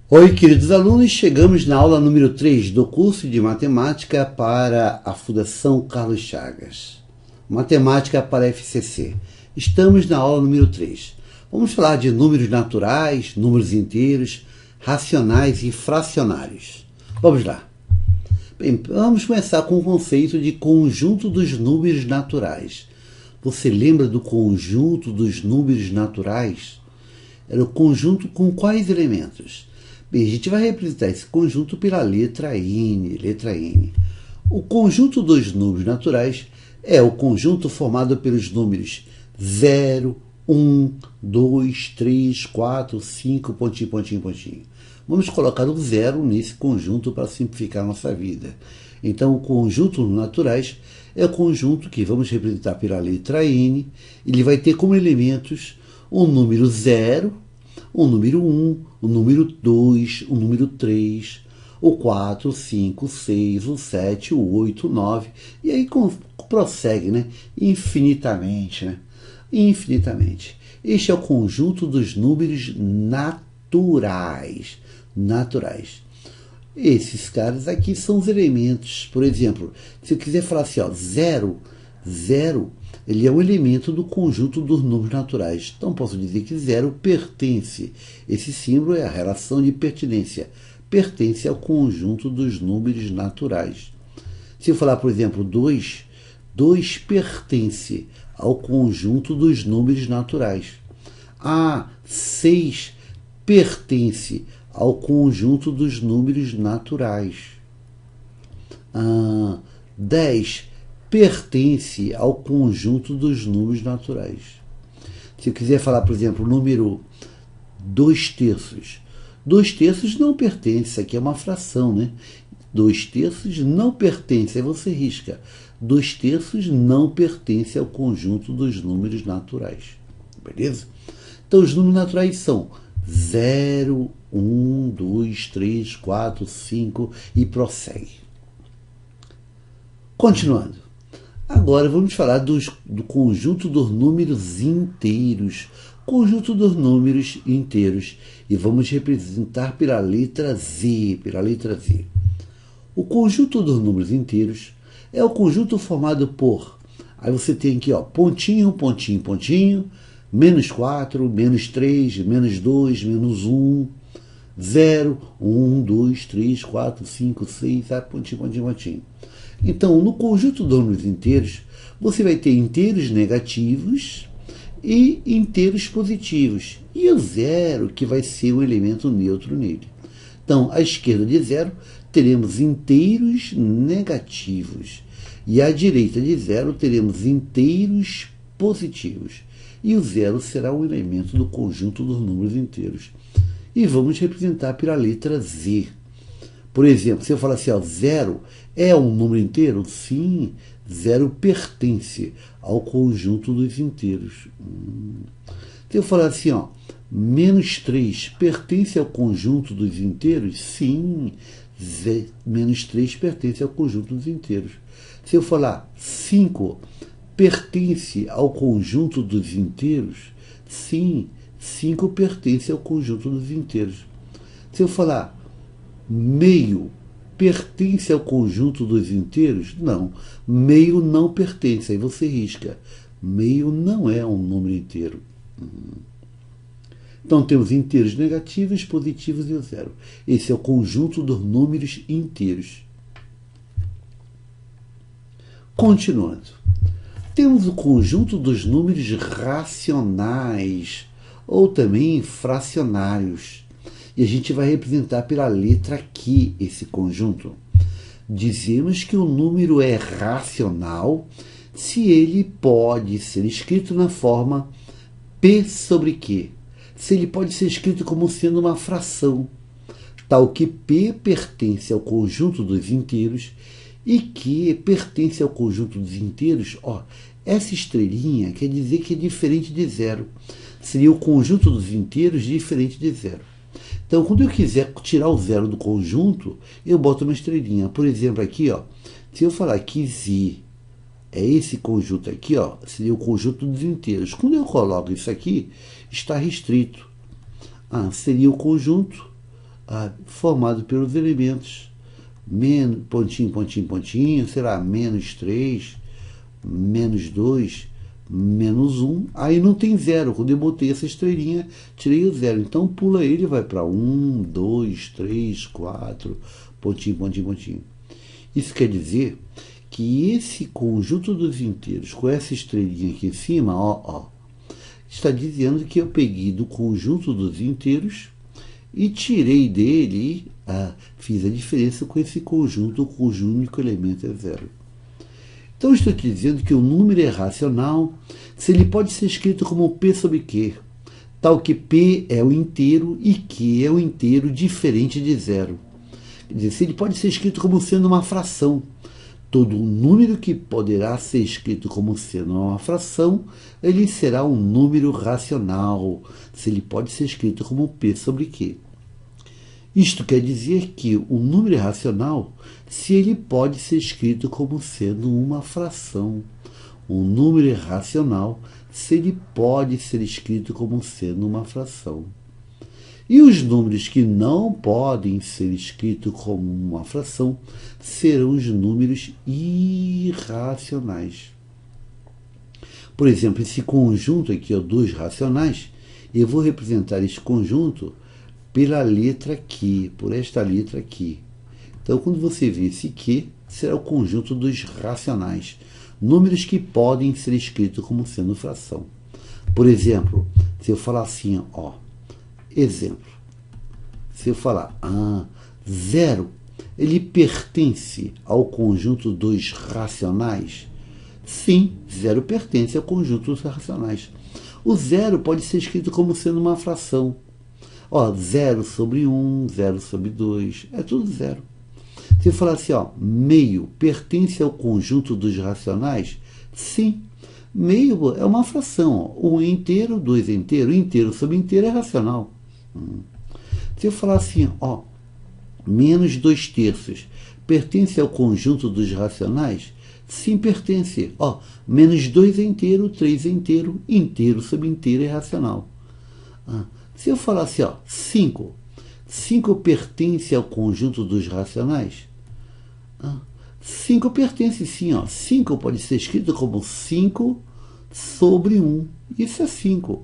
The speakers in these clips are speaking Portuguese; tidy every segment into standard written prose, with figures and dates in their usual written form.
Oi, queridos alunos, chegamos na aula número 3 do curso de Matemática para a Fundação Carlos Chagas. Matemática para FCC. Estamos na aula número 3. Vamos falar de números naturais, números inteiros, racionais e fracionários. Vamos lá. Bem, vamos começar com o conceito de conjunto dos números naturais. Você lembra do conjunto dos números naturais? Era o conjunto com quais elementos? Bem, a gente vai representar esse conjunto pela letra N. O conjunto dos números naturais é o conjunto formado pelos números 0, 1, 2, 3, 4, 5, pontinho. Vamos colocar o 0 nesse conjunto para simplificar a nossa vida. Então, o conjunto dos naturais é o conjunto que vamos representar pela letra N. Ele vai ter como elementos o número 0, o número 1, o número 2, o número 3, o 4, o 5, o 6, o 7, o 8, o 9, e aí prossegue, né? Infinitamente. Este é o conjunto dos números naturais. Esses caras aqui são os elementos. Por exemplo, se eu quiser falar assim, ó, 0, ele é um elemento do conjunto dos números naturais. Então, posso dizer que 0 pertence. Esse símbolo é a relação de pertinência. Pertence ao conjunto dos números naturais. Se eu falar, por exemplo, 2 pertence ao conjunto dos números naturais. 6 pertence ao conjunto dos números naturais. 10 pertence ao conjunto dos números naturais. Se eu quiser falar, por exemplo, o número 2/3. 2/3 não pertence, isso aqui é uma fração, né? 2/3 não pertence, aí você risca. 2/3 não pertence ao conjunto dos números naturais. Beleza? Então, os números naturais são 0, 1, 2, 3, 4, 5 e prossegue. Continuando. Agora vamos falar do conjunto dos números inteiros. Conjunto dos números inteiros. E vamos representar pela letra Z. O conjunto dos números inteiros é o conjunto formado por... Aí você tem aqui, ó, pontinho, menos 4, menos 3, menos 2, menos 1, 0, 1, 2, 3, 4, 5, 6, pontinho. Então, no conjunto dos números inteiros, você vai ter inteiros negativos e inteiros positivos. E o 0, que vai ser um elemento neutro nele. Então, à esquerda de 0, teremos inteiros negativos. E à direita de 0, teremos inteiros positivos. E o 0 será um elemento do conjunto dos números inteiros. E vamos representar pela letra Z. Por exemplo, se eu falar assim, ó, 0 é um número inteiro? Sim, 0 pertence ao conjunto dos inteiros. Se eu falar assim, ó, menos 3 pertence ao conjunto dos inteiros? Sim, menos 3 pertence ao conjunto dos inteiros. Se eu falar 5 pertence ao conjunto dos inteiros? Sim, 5 pertence ao conjunto dos inteiros. Se eu falar meio pertence ao conjunto dos inteiros? Não, meio não pertence, aí você risca. Meio não é um número inteiro. Então temos inteiros negativos, positivos e o 0. Esse é o conjunto dos números inteiros. Continuando. Temos o conjunto dos números racionais, ou também fracionários. E a gente vai representar pela letra Q esse conjunto. Dizemos que o número é racional se ele pode ser escrito na forma P sobre Q. Se ele pode ser escrito como sendo uma fração, tal que P pertence ao conjunto dos inteiros e Q pertence ao conjunto dos inteiros. Ó, essa estrelinha quer dizer que é diferente de 0. Seria o conjunto dos inteiros diferente de 0. Então, quando eu quiser tirar o 0 do conjunto, eu boto uma estrelinha. Por exemplo, aqui, ó, se eu falar que Z é esse conjunto aqui, ó, seria o conjunto dos inteiros. Quando eu coloco isso aqui, está restrito. Seria o conjunto formado pelos elementos menos, pontinho, pontinho, pontinho, será menos 3, menos 2, menos 1, aí não tem zero. Quando eu botei essa estrelinha, tirei o zero. Então pula ele, vai para 1, 2, 3, 4, pontinho, pontinho, pontinho. Isso quer dizer que esse conjunto dos inteiros, com essa estrelinha aqui em cima, está dizendo que eu peguei do conjunto dos inteiros e tirei dele, fiz a diferença com esse conjunto, cujo único elemento é zero. Então, estou te dizendo que o número é racional se ele pode ser escrito como P sobre Q, tal que P é o inteiro e Q é o inteiro diferente de zero. Quer dizer, se ele pode ser escrito como sendo uma fração. Todo número que poderá ser escrito como sendo uma fração, ele será um número racional, se ele pode ser escrito como P sobre Q. Isto quer dizer que o número é racional se ele pode ser escrito como sendo uma fração. O número é racional se ele pode ser escrito como sendo uma fração. E os números que não podem ser escritos como uma fração serão os números irracionais. Por exemplo, esse conjunto aqui, dois racionais, eu vou representar esse conjunto pela letra Q, por esta letra aqui. Então, quando você vê esse Q, será o conjunto dos racionais, números que podem ser escritos como sendo fração. Por exemplo, se eu falar assim, exemplo, se eu falar 0, ele pertence ao conjunto dos racionais? Sim, 0 pertence ao conjunto dos racionais. O 0 pode ser escrito como sendo uma fração. 0 sobre 1, 0 sobre 2, é tudo 0. Se eu falar assim, meio pertence ao conjunto dos racionais? Sim, meio é uma fração. 1 é inteiro, 2 é inteiro, inteiro sobre inteiro é racional. Se eu falar assim, menos 2 terços, pertence ao conjunto dos racionais? Sim, pertence. Menos 2 é inteiro, 3 é inteiro, inteiro sobre inteiro é racional. Se eu falar assim, 5, 5 pertence ao conjunto dos racionais? 5 pertence sim, 5 pode ser escrito como 5 sobre 1. Isso é 5.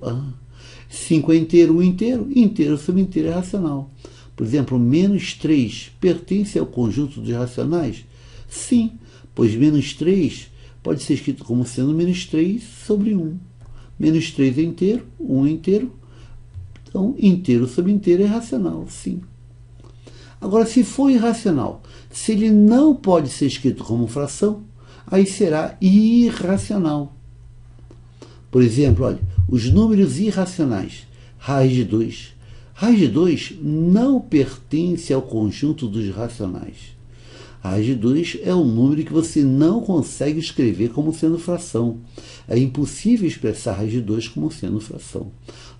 5 é inteiro, 1 inteiro, inteiro sobre inteiro é racional. Por exemplo, menos 3 pertence ao conjunto dos racionais? Sim, pois menos 3 pode ser escrito como sendo menos 3 sobre 1. Menos 3 é inteiro, 1 é inteiro, então inteiro sobre inteiro é racional, sim. Agora, se for irracional, se ele não pode ser escrito como fração, aí será irracional. Por exemplo, olha, os números irracionais, raiz de 2. Raiz de 2 não pertence ao conjunto dos racionais. Raiz de 2 é um número que você não consegue escrever como sendo fração. É impossível expressar raiz de 2 como sendo fração.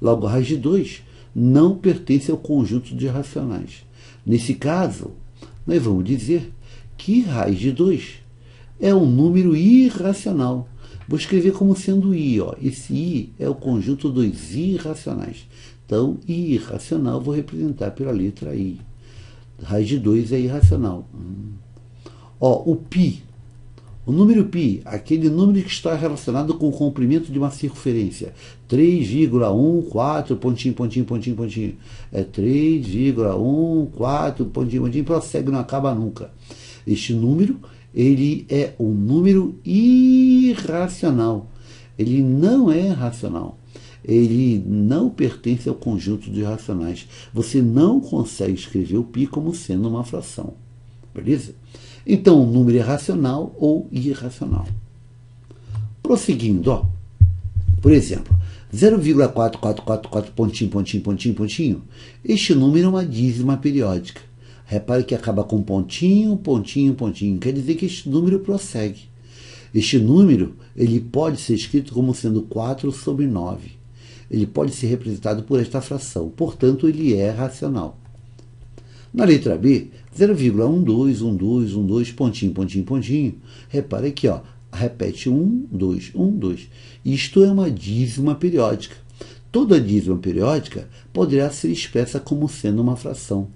Logo, raiz de 2 não pertence ao conjunto de racionais. Nesse caso, nós vamos dizer que raiz de 2 é um número irracional. Vou escrever como sendo i. Esse i é o conjunto dos irracionais. Então, i irracional vou representar pela letra i. Raiz de 2 é irracional. O π. O número π, aquele número que está relacionado com o comprimento de uma circunferência. 3,14, pontinho, pontinho, pontinho, pontinho. É 3,14, pontinho, pontinho, prossegue, não acaba nunca. Este número, ele é um número irracional. Ele não é racional. Ele não pertence ao conjunto de racionais. Você não consegue escrever o π como sendo uma fração. Beleza? Então, o número é racional ou irracional. Prosseguindo, por exemplo, 0,4444, pontinho, pontinho, pontinho, pontinho. Este número é uma dízima periódica. Repare que acaba com pontinho, pontinho, pontinho. Quer dizer que este número prossegue. Este número, ele pode ser escrito como sendo 4 sobre 9. Ele pode ser representado por esta fração. Portanto, ele é racional. Na letra B, 0,121212, pontinho, pontinho, pontinho. Repare aqui, repete 1, 2, 1, 2. Isto é uma dízima periódica. Toda dízima periódica poderá ser expressa como sendo uma fração.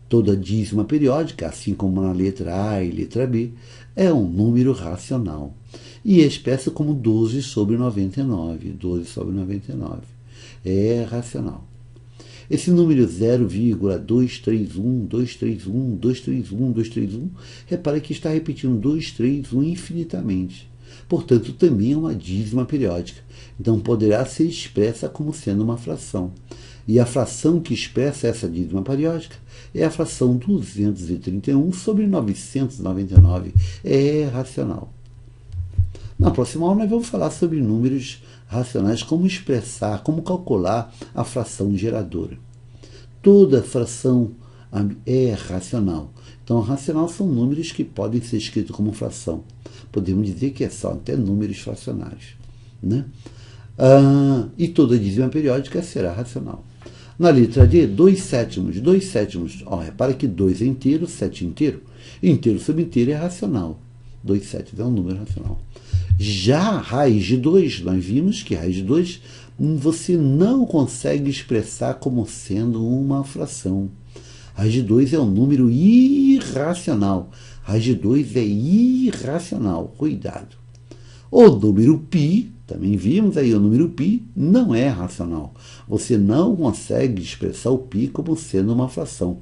Toda dízima periódica, assim como na letra A e letra B, é um número racional. E é expressa como 12 sobre 99. 12 sobre 99. É racional. Esse número 0,231, 231, 231, 231, repare que está repetindo 231 infinitamente. Portanto, também é uma dízima periódica. Então, poderá ser expressa como sendo uma fração. E a fração que expressa essa dízima periódica é a fração 231 sobre 999. É racional. Na próxima aula, nós vamos falar sobre números racionais, como expressar, como calcular a fração geradora. Toda fração é racional. Então, racional são números que podem ser escritos como fração. Podemos dizer que são até números fracionários, né? E toda dízima periódica será racional. Na letra D, 2 sétimos. 2 sétimos. Repara que 2 é inteiro, 7 inteiro. Inteiro sobre inteiro é racional. 2 sétimos é um número racional. Já raiz de 2, nós vimos que raiz de 2 você não consegue expressar como sendo uma fração. Raiz de 2 é um número irracional. Raiz de 2 é irracional. Cuidado. O número π, também vimos aí, o número π não é racional. Você não consegue expressar o π como sendo uma fração.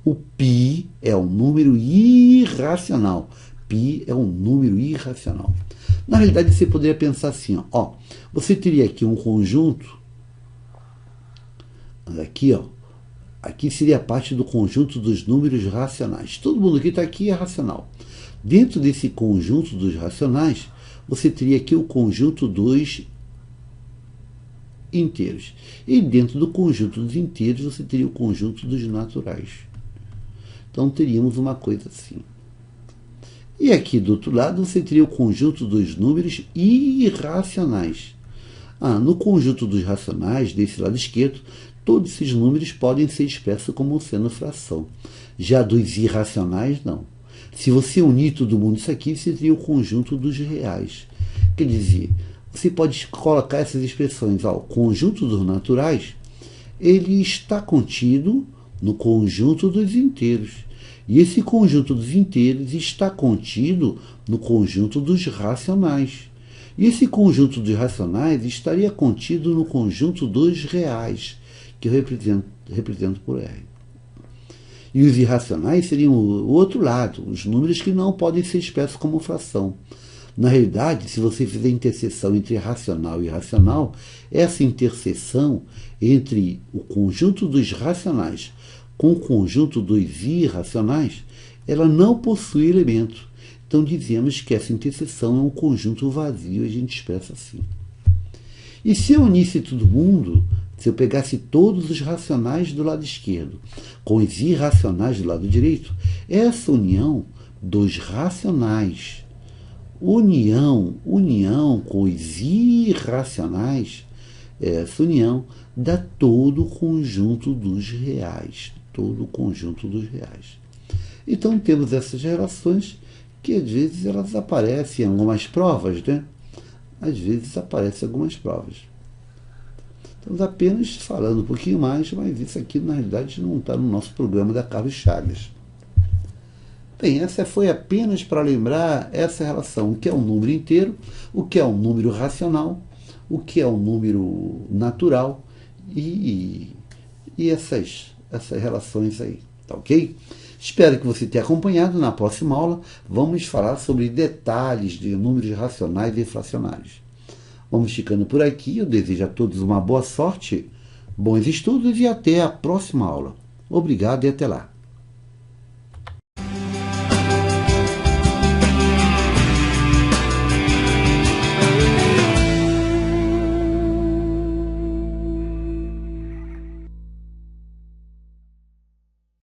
O π é um número irracional. Π é um número irracional. Na realidade, você poderia pensar assim, você teria aqui um conjunto, aqui seria parte do conjunto dos números racionais. Todo mundo que está aqui é racional. Dentro desse conjunto dos racionais, você teria aqui o conjunto dos inteiros. E dentro do conjunto dos inteiros, você teria o conjunto dos naturais. Então, teríamos uma coisa assim. E aqui do outro lado você teria o conjunto dos números irracionais. No conjunto dos racionais, desse lado esquerdo, todos esses números podem ser expressos como sendo fração. Já dos irracionais, não. Se você unir todo mundo isso aqui, você teria o conjunto dos reais. Quer dizer, você pode colocar essas expressões. O conjunto dos naturais, ele está contido no conjunto dos inteiros. E esse conjunto dos inteiros está contido no conjunto dos racionais. E esse conjunto dos racionais estaria contido no conjunto dos reais, que eu represento por R. E os irracionais seriam o outro lado, os números que não podem ser expressos como fração. Na realidade, se você fizer interseção entre racional e irracional, essa interseção entre o conjunto dos racionais com o conjunto dos irracionais, ela não possui elemento. Então, dizemos que essa interseção é um conjunto vazio, a gente expressa assim. E se eu unisse todo mundo, se eu pegasse todos os racionais do lado esquerdo com os irracionais do lado direito, essa união dos racionais, união com os irracionais, essa união dá todo o conjunto dos reais. Todo o conjunto dos reais. Então, temos essas relações que, às vezes, elas aparecem em algumas provas, né? Às vezes, aparecem algumas provas. Estamos apenas falando um pouquinho mais, mas isso aqui, na realidade, não está no nosso programa da Carlos Chagas. Bem, essa foi apenas para lembrar essa relação, o que é um número inteiro, o que é um número racional, o que é um número natural e essas relações aí, tá ok? Espero que você tenha acompanhado. Na próxima aula vamos falar sobre detalhes de números racionais e fracionários. Vamos ficando por aqui. Eu desejo a todos uma boa sorte, bons estudos e até a próxima aula. Obrigado e até lá.